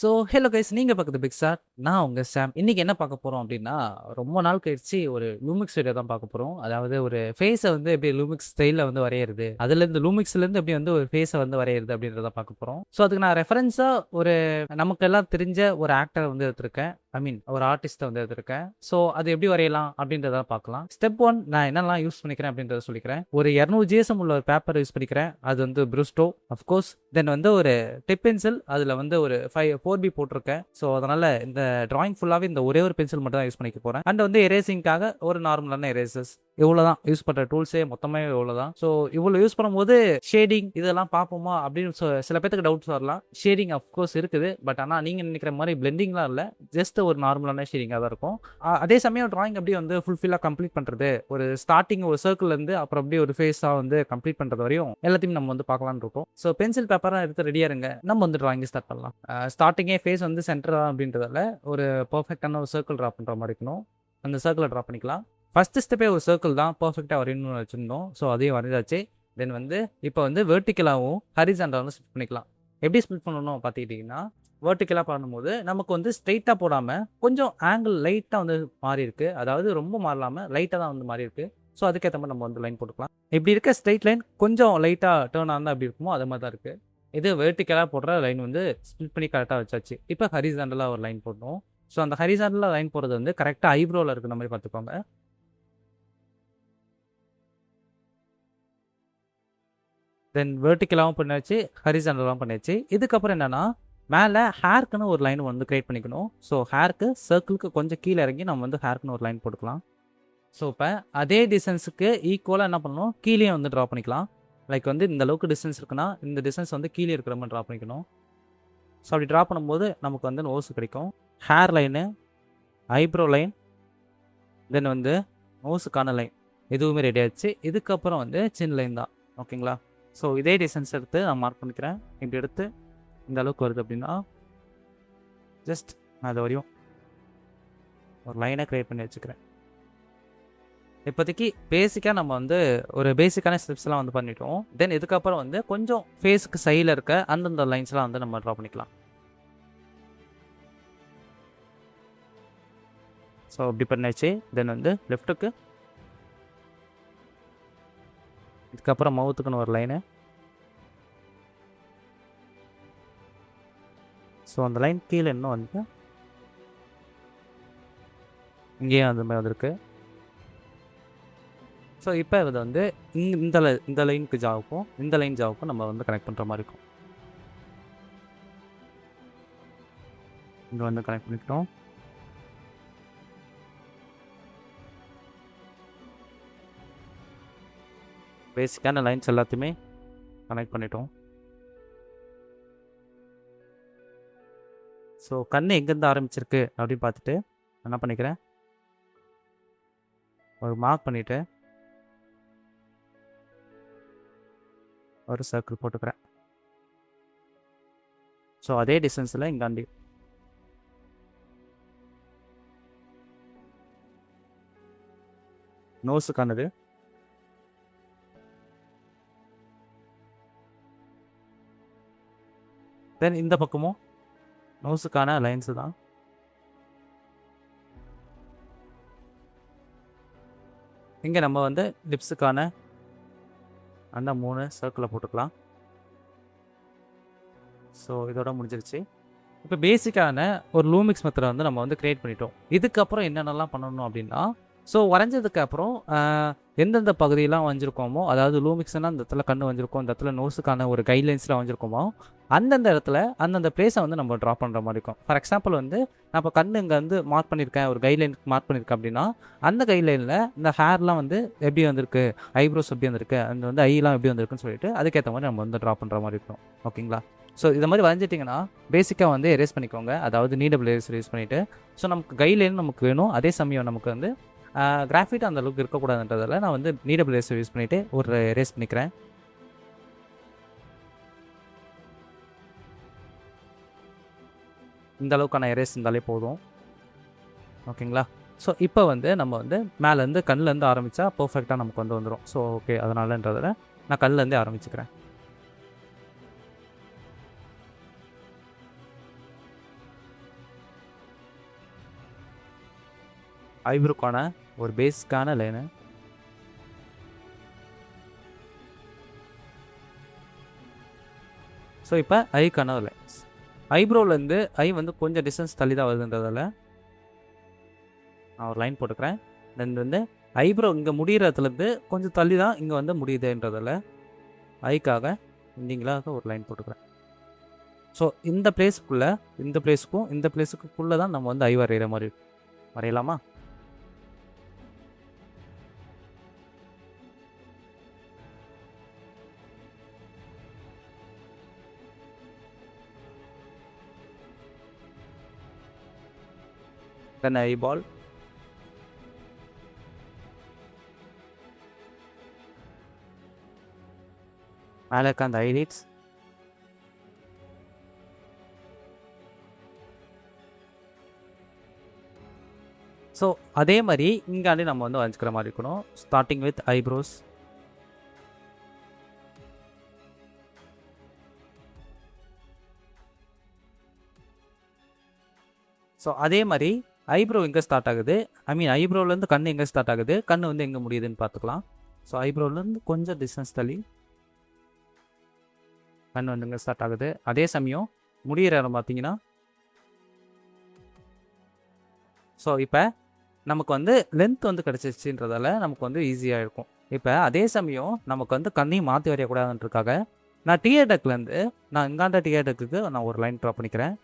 So hello guys, நீங்கள் பார்க்குறது big sir. நான் உங்கள் சாம். இன்றைக்கி என்ன பார்க்க போகிறோம் அப்படின்னா, ரொம்ப நாள் கழிச்சு ஒரு லூமிக்ஸ் வீடியோ தான் பார்க்க போகிறோம். அதாவது ஒரு ஃபேஸை வந்து எப்படி லூமிக்ஸ் ஸ்டைலில் வந்து வரையிறது, அதுலேருந்து லூமிக்ஸ்லேருந்து எப்படி வந்து ஒரு ஃபேஸை வந்து வரையிறது அப்படின்றத பார்க்க போகிறோம். ஸோ அதுக்கு நான் ரெஃபரன்ஸாக ஒரு நமக்கெல்லாம் தெரிஞ்ச ஒரு ஆக்டரை வந்து எடுத்திருக்கேன். ஐ மீன் ஒரு ஆர்டிஸ்ட்டை வந்து எடுத்திருக்கேன். ஸோ அது எப்படி வரையலாம் அப்படின்றத பார்க்கலாம். ஸ்டெப் 1 நான் என்னெல்லாம் யூஸ் பண்ணிக்கிறேன் அப்படின்றத சொல்லிக்கிறேன். ஒரு 200 GSM உள்ள ஒரு பேப்பர் யூஸ் பண்ணிக்கிறேன். அது வந்து ப்ரூஸ்டோ அஃப்கோர்ஸ். தென் வந்து ஒரு டிப் பென்சில், அதில் வந்து ஒரு 4B போட்டிருக்கேன். ஸோ அதனால் இந்த டிராயிங் ஃபுல்லாகவே இந்த ஒரே ஒரு பென்சில் மட்டும் தான் யூஸ் பண்ணிக்க போகிறேன். அண்ட் வந்து எரேசிங்காக ஒரு நார்மலான எரேசர்ஸ், இவ்வளோ தான் யூஸ் பண்ணுற டூல்ஸே மொத்தமே இவ்வளோ தான். ஸோ இவ்வளோ யூஸ் பண்ணும்போது ஷேடிங் இதெல்லாம் பார்ப்போமா அப்படின்னு சில பேருக்கு டவுட்ஸ் வரலாம். ஷேடிங் அஃப்கோர்ஸ் இருக்குது, பட் ஆனால் நீங்கள் நினைக்கிற மாதிரி பிளெண்டிங்லாம் இல்லை, ஜஸ்ட் ஒரு நார்மலான ஷேடிங்காக தான் இருக்கும். அதே சமயம் டிராயிங் அப்படியே வந்து ஃபுல்ஃபில்லாக கம்ப்ளீட் பண்ணுறது, ஒரு ஸ்டார்டிங் ஒரு சர்க்கிள்லேருந்து அப்புறம் அப்படியே ஒரு ஃபேஸாக வந்து கம்ப்ளீட் பண்ணுறது வரையும் எல்லாத்தையும் நம்ம வந்து பார்க்கலான்னு இருக்கோம். ஸோ பென்சில் பேப்பராக எடுத்து ரெடியாக இருங்க, நம்ம வந்து டிராயிங் ஸ்டார்ட் பண்ணலாம். ஸ்டார்டிங்கே ஃபேஸ் வந்து சென்டரா அப்படின்றதால ஒரு பர்ஃபெக்டான ஒரு சர்க்கிள் ட்ரா பண்ணுற மாதிரி இருக்கணும். அந்த சர்க்கிளை ட்ரா பண்ணிக்கலாம். ஃபஸ்ட்டு ஸ்டெப்பே ஒரு சர்க்கிள் தான், பர்ஃபெக்டாக வரையணும்னு வச்சுருந்தோம். ஸோ அதையும் வரைஞ்சாச்சு. தென் வந்து இப்போ வந்து வெர்டிக்கலாகவும் ஹரிசாண்டலாகவும் ஸ்பிளிட் பண்ணிக்கலாம். எப்படி ஸ்பிளிட் பண்ணணும் பார்த்துக்கிட்டிங்கன்னா, வெர்டிக்கலாக பண்ணும்போது நமக்கு வந்து ஸ்ட்ரெயிட்டாக போடாமல் கொஞ்சம் ஆங்கிள் லைட்டாக வந்து மாறி இருக்குது. அதாவது ரொம்ப மாறலாமல் லைட்டாக தான் வந்து மாறி இருக்குது. ஸோ அதுக்கேற்ற மாதிரி நம்ம வந்து லைன் போட்டுக்கலாம். இப்படி இருக்க ஸ்ட்ரெயிட் லைன் கொஞ்சம் லைட்டாக டேர்ன் ஆனால் எப்படி இருக்குமோ அது மாதிரி தான் இருக்குது. இது வெர்டிக்கலாக போடுற லைன் வந்து ஸ்பிளிட் பண்ணி கரெக்டாக வச்சாச்சு. இப்போ ஹரிசாண்டலாக ஒரு லைன் போடணும். ஸோ அந்த ஹரிசாண்டலாக லைன் போடுறது வந்து கரெக்டாக ஐப்ரோவில் இருக்கிற மாதிரி பார்த்துக்கோங்க. தென் வெர்டிக்கலாகவும் பண்ணியாச்சு, ஹரிசாண்டலாகவும் பண்ணியாச்சு. இதுக்கப்புறம் என்னென்னா, மேலே ஹேர்க்குன்னு ஒரு லைன் வந்து க்ரியேட் பண்ணிக்கணும். ஸோ ஹேருக்கு சர்க்கிளுக்கு கொஞ்சம் கீழே இறங்கி நம்ம வந்து ஹேர்க்குன்னு ஒரு லைன் போட்டுக்கலாம். ஸோ இப்போ அதே டிஸ்டன்ஸுக்கு ஈக்குவலாக என்ன பண்ணணும், கீழே வந்து ட்ரா பண்ணிக்கலாம். லைக் வந்து இந்த அளவுக்கு டிஸ்டன்ஸ் இருக்குன்னா இந்த டிஸ்டன்ஸ் வந்து கீழே இருக்கிற மாதிரி ட்ரா பண்ணிக்கணும். ஸோ அப்படி ட்ரா பண்ணும்போது நமக்கு வந்து நோஸ் கிடைக்கும். ஹேர் லைனு, ஐப்ரோ லைன், தென் வந்து நோஸுக்கான லைன் எதுவுமே ரெடி ஆச்சு. இதுக்கப்புறம் வந்து சின் லைன் தான். ஓகேங்களா? ஸோ இதே டிஸ்டன்ஸ் எடுத்து நான் மார்க் பண்ணிக்கிறேன். இப்படி எடுத்து இந்த அளவுக்கு வருது அப்படின்னா ஜஸ்ட் நான் அது வரையும் ஒரு லைனை க்ரியேட் பண்ணி வச்சுக்கிறேன். இப்போதைக்கு பேசிக்காக நம்ம வந்து ஒரு பேசிக்கான ஸ்டெப்ஸ்லாம் வந்து பண்ணிட்டோம். தென் இதுக்கப்புறம் வந்து கொஞ்சம் ஃபேஸுக்கு சைடில் இருக்க அந்தந்த லைன்ஸ்லாம் வந்து நம்ம ட்ரா பண்ணிக்கலாம். ஸோ இப்படி பண்ணியாச்சு. தென் வந்து லெஃப்ட்டுக்கு, இதுக்கப்புறம் மவுத்துக்குன்னு ஒரு லைனு. ஸோ அந்த லைன் கீழே இன்னும் வந்து இங்கேயும் அந்த மாதிரி வந்திருக்கு. ஸோ இப்போ இது வந்து இந்த லைனுக்கு ஜாவுக்கும் இந்த லைன் ஜாவுக்கும் நம்ம வந்து கனெக்ட் பண்ணுற மாதிரி இருக்கும். இங்கே வந்து கனெக்ட் பண்ணிக்கிட்டோம். பேசிக்கான லைன்ஸ் எல்லாத்தையுமே கனெக்ட் பண்ணிட்டோம். ஸோ கண் எங்கேருந்து ஆரம்பிச்சிருக்கு அப்படின்னு பார்த்துட்டு என்ன பண்ணிக்கிறேன், ஒரு மார்க் பண்ணிவிட்டு ஒரு சர்க்கிள் போட்டுக்கிறேன். ஸோ அதே டிஸ்டன்ஸில் இங்காண்டி நோஸுக்கானது, தென் இந்த பக்கமும் நோஸுக்கான லைன்ஸு தான். இங்கே நம்ம வந்து லிப்ஸுக்கான அந்த 3 சர்க்கிளை போட்டுக்கலாம். ஸோ இதோட முடிஞ்சிருச்சு. இப்போ பேசிக்கான ஒரு லூமிக்ஸ் மெத்தடை வந்து நம்ம வந்து க்ரியேட் பண்ணிட்டோம். இதுக்கப்புறம் என்னென்னலாம் பண்ணணும் அப்படின்னா, ஸோ வரைஞ்சதுக்கப்புறம் எந்தெந்த பகுதியெல்லாம் வரைஞ்சிருக்கோமோ, அதாவது லூமிக்ஸ்னால் இந்த இடத்துல கண் வரைஞ்சிருக்கோம், இந்த இடத்துல நோஸுக்கான ஒரு கைட்லைன்ஸ்லாம் வரைஞ்சிருக்கோமோ, அந்தந்த இடத்துல அந்தந்த பிளேஸை வந்து நம்ம ட்ரா பண்ணுற மாதிரி இருக்கும். ஃபார் எக்ஸாம்பிள் வந்து நான் இப்போ கண் இங்கே வந்து மார்க் பண்ணியிருக்கேன், ஒரு கைட்லைனுக்கு மார்க் பண்ணியிருக்கேன் அப்படின்னா, அந்த கைட்லைனில் இந்த ஹேர்லாம் வந்து எப்படி வந்திருக்கு, ஐப்ரோஸ் எப்படி வந்திருக்கு, அந்த வந்து ஐலாம் எப்படி வந்திருக்குன்னு சொல்லிட்டு அதுக்கேற்ற மாதிரி நம்ம வந்து ட்ரா பண்ணுற மாதிரி இருக்கும். ஓகேங்களா? ஸோ இதை மாதிரி வரைஞ்சிட்டிங்கன்னா பேசிக்காக வந்து எரேஸ் பண்ணிக்கோங்க. அதாவது நீடபிள் எரேசர் யூஸ் பண்ணிவிட்டு, ஸோ நமக்கு கைட்லைன் நமக்கு வேணும், அதே சமயம் நமக்கு வந்து கிராஃபிட் அந்த அளவுக்கு இருக்கக்கூடாதுன்றதால நான் வந்து நீடபிள் எரேசர் யூஸ் பண்ணிவிட்டு ஒரு எரேஸ் பண்ணிக்கிறேன். இந்த அளவுக்கான எரேஸ் இருந்தாலே போதும். ஓகேங்களா? ஸோ இப்போ வந்து நம்ம வந்து மேலேருந்து கண்ணிலேருந்து ஆரம்பித்தா பர்ஃபெக்டாக நமக்கு வந்து வந்துடும். ஸோ ஓகே, அதனாலன்றதில் நான் கண்ணிலேருந்தே ஆரம்பிச்சுக்கிறேன். ஐப்ரோக்கான ஒரு பேசிக்கான லைனு. ஸோ இப்போ ஐக்கான லைன்ஸ். ஐப்ரோலேருந்து ஐ வந்து கொஞ்சம் டிஸ்டன்ஸ் தள்ளி தான் வருதுன்றதால நான் ஒரு லைன் போட்டுக்கிறேன். தென் வந்து ஐப்ரோ இங்கே முடிகிற இடத்துலேருந்து கொஞ்சம் தள்ளி தான் இங்கே வந்து முடியுதுன்றதால ஐக்காக இண்டிங்களாக ஒரு லைன் போட்டுக்கிறேன். ஸோ இந்த பிளேஸுக்குள்ளே இந்த பிளேஸுக்கும் இந்த பிளேஸுக்குள்ளே தான் நம்ம வந்து ஐ வரைகிற மாதிரி வரையலாமா? தென் ஐபால், மேலே இருக்க அந்த ஐலிட்ஸ், ஸோ அதே மாதிரி இங்காண்டி நம்ம வந்து வரைஞ்சிக்கிற மாதிரி இருக்கணும். Starting with eyebrows. ஸோ அதே மாதிரி ஐப்ரோ எங்கே ஸ்டார்ட் ஆகுது, ஐப்ரோலேருந்து கண் எங்கே ஸ்டார்ட் ஆகுது, கண் வந்து எங்கே முடியுதுன்னு பார்த்துக்கலாம். ஸோ ஐப்ரோலேருந்து கொஞ்சம் டிஸ்டன்ஸ் தள்ளி கண் வந்து எங்கே ஸ்டார்ட் ஆகுது. அதே சமயம் முடிகிற இடம் பார்த்தீங்கன்னா, ஸோ இப்போ நமக்கு வந்து லென்த் வந்து கிடச்சிச்சுன்றதால நமக்கு வந்து ஈஸியாக இருக்கும். இப்போ அதே சமயம் நமக்கு வந்து கண்ணையும் மாற்றி வரையக்கூடாதுன்றதுக்காக நான் டிஏ டெக்லேருந்து நான் இங்காண்ட டிஏ டெக்குக்கு நான் ஒரு லைன் ட்ரா பண்ணிக்கிறேன்.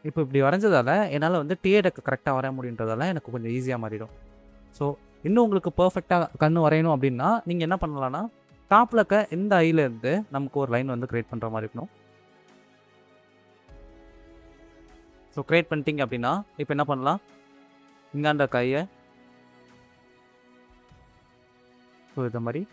இப்போ இப்படி வரைஞ்சதால என்னால் வந்து டிஏ டெக்கு கரெக்டாக வரைய முடியுன்றதால எனக்கு கொஞ்சம் ஈஸியாக மாறிடும். ஸோ இன்னும் உங்களுக்கு பர்ஃபெக்டாக கண் வரையணும் அப்படின்னா நீங்கள் என்ன பண்ணலான்னா, டாப்பில் இருக்க இந்த ஐலேருந்து நமக்கு ஒரு லைன் வந்து க்ரியேட் பண்ணுற மாதிரி இருக்கணும். ஸோ க்ரியேட் பண்ணிட்டீங்க அப்படின்னா இப்போ என்ன பண்ணலாம், இங்காண்ட கையை ஸோ இந்த மாதிரி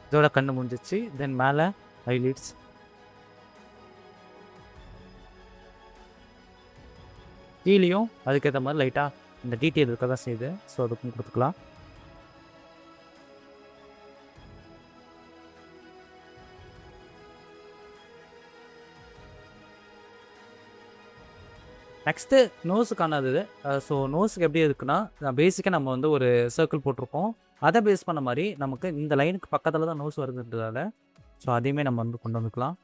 இதோட கண்ணு முடிஞ்சிச்சு. தென் மேலே ஐலிட்ஸ், கீழேயும் அதுக்கேற்ற மாதிரி லைட்டாக இந்த டீட்டெயில் இருக்க தான் செய்யுது. ஸோ அதுக்கும் கொடுத்துக்கலாம். நெக்ஸ்ட்டு நோஸுக்கானது. ஸோ நோஸுக்கு எப்படி இருக்குன்னா, பேசிக்காக நம்ம வந்து ஒரு சர்க்கிள் போட்டிருக்கோம். அதை பேஸ் பண்ண மாதிரி நமக்கு இந்த லைனுக்கு பக்கத்தில் தான் நோஸ் வருதுன்றதால ஸோ அதையுமே நம்ம வந்து கொண்டு வந்துக்கலாம்.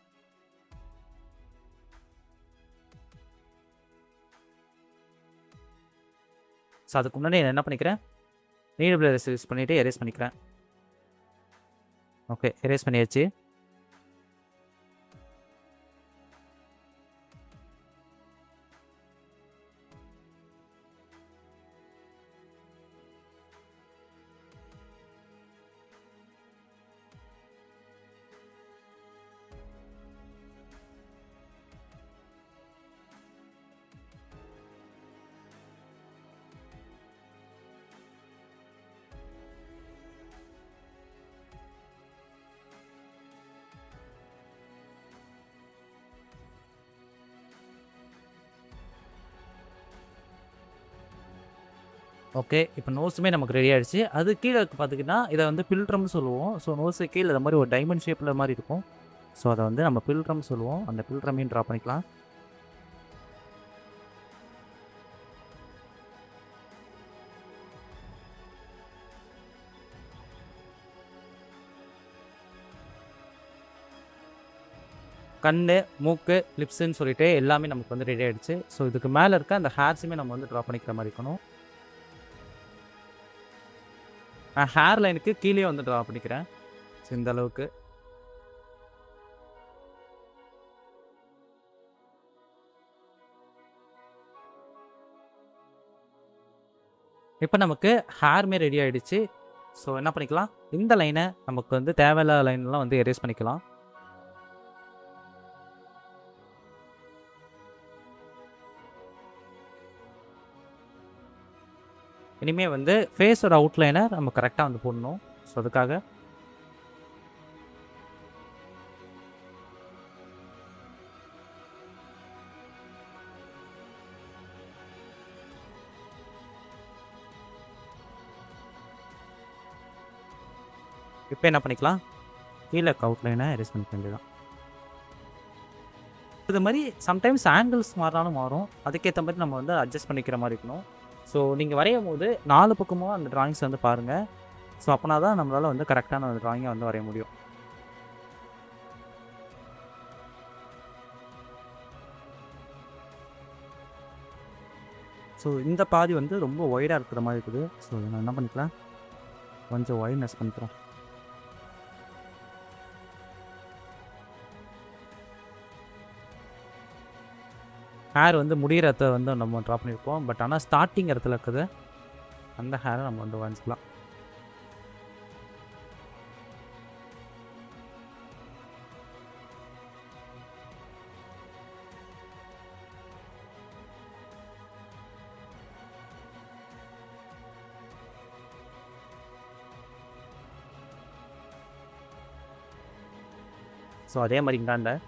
ஸோ அதுக்கு முன்னாடி நான் என்ன பண்ணிக்கிறேன், நீடபிள் எரேஸ் யூஸ் பண்ணிவிட்டு எரேஸ் பண்ணிக்கிறேன். ஓகே, எரேஸ் பண்ணியாச்சு. ஓகே, இப்போ நோஸுமே நமக்கு ரெடி ஆகிடுச்சு. அது கீழே பார்த்திங்கன்னா இதை வந்து பில்ட்ரம்னு சொல்லுவோம். ஸோ நோஸு கீழே இந்த மாதிரி ஒரு டைமண்ட் ஷேப்பில் மாதிரி இருக்கும். ஸோ அதை வந்து நம்ம பில்ட்ரம் சொல்லுவோம். அந்த பில்ட்ரமையும் ட்ரா பண்ணிக்கலாம். கண், மூக்கு, லிப்ஸுன்னு சொல்லிட்டு எல்லாமே நமக்கு வந்து ரெடி ஆகிடுச்சு. ஸோ இதுக்கு மேலே இருக்க அந்த ஹேர்ஸுமே நம்ம வந்து ட்ரா பண்ணிக்கிற மாதிரி இருக்கணும். நான் ஹேர் லைனுக்கு கீழே வந்து ட்ரா பண்ணிக்கிறேன். ஸோ இந்த அளவுக்கு. இப்போ நமக்கு ஹேர்மே ரெடி ஆகிடுச்சு. ஸோ என்ன பண்ணிக்கலாம், இந்த லைனை நமக்கு வந்து தேவையில்லாத லைன்லாம் வந்து எரேஸ் பண்ணிக்கலாம். இனிமேல் வந்து ஃபேஸோட அவுட்லைனை நம்ம கரெக்டாக வந்து போடணும். ஸோ அதுக்காக இப்போ என்ன பண்ணிக்கலாம், கீழே அவுட்லைனை எரேஸ் பண்ணிக்க வேண்டியதுதான். இது மாதிரி சம்டைம்ஸ் ஆங்கிள்ஸ் மாறினாலும் மாறும். அதுக்கேத்த மாரி நம்ம வந்து அட்ஜஸ்ட் பண்ணிக்கிற மாரி இருக்கணும். ஸோ நீங்க வரையும்போது 4 பக்கமும் அந்த டிராயிங்ஸ் வந்து பாருங்க. ஸோ அப்பனா தான் நம்மளால வந்து கரெக்ட்டான ஒரு டிராயிங்க வந்து வரைய முடியும். ஸோ இந்த பாதி வந்து ரொம்ப ஒய்டா இருக்கிற மாரி இருக்குது. ஸோ நான் என்ன பண்ணிக்கலாம், கொஞ்சம் ஒய்ட்னஸ் பண்ணிக்கிறேன். ஹேர் வந்து முடியிற இடத்துல வந்து நம்ம ட்ரா பண்ணியிருப்போம். பட் ஆனா ஸ்டார்ட்டிங் இடத்துல இருக்குது அந்த ஹேர நம்ம வந்து வரைஞ்சிக்கலாம். ஸோ அதே மாரி இந்தாண்ட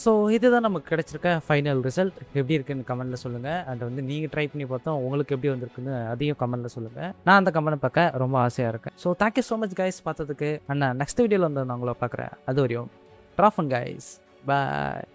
ஸோ இதுதான் நமக்கு கிடைச்சிருக்க ஃபைனல் ரிசல்ட். எப்படி இருக்குன்னு கமெண்ட்டில் சொல்லுங்கள். அண்ட் வந்து நீங்கள் ட்ரை பண்ணி பார்த்தோம் உங்களுக்கு எப்படி வந்திருக்குன்னு அதையும் கமெண்ட்டில் சொல்லுங்கள். நான் அந்த கமெண்ட் பார்க்க ரொம்ப ஆசையாக இருக்கேன். So thank you so much guys பார்த்ததுக்கு. அண்ணா நெக்ஸ்ட் வீடியோவில் வந்து நான் உங்களை பார்க்குறேன். அது வரையும் ட்ராஃபன் கைஸ். பாய்.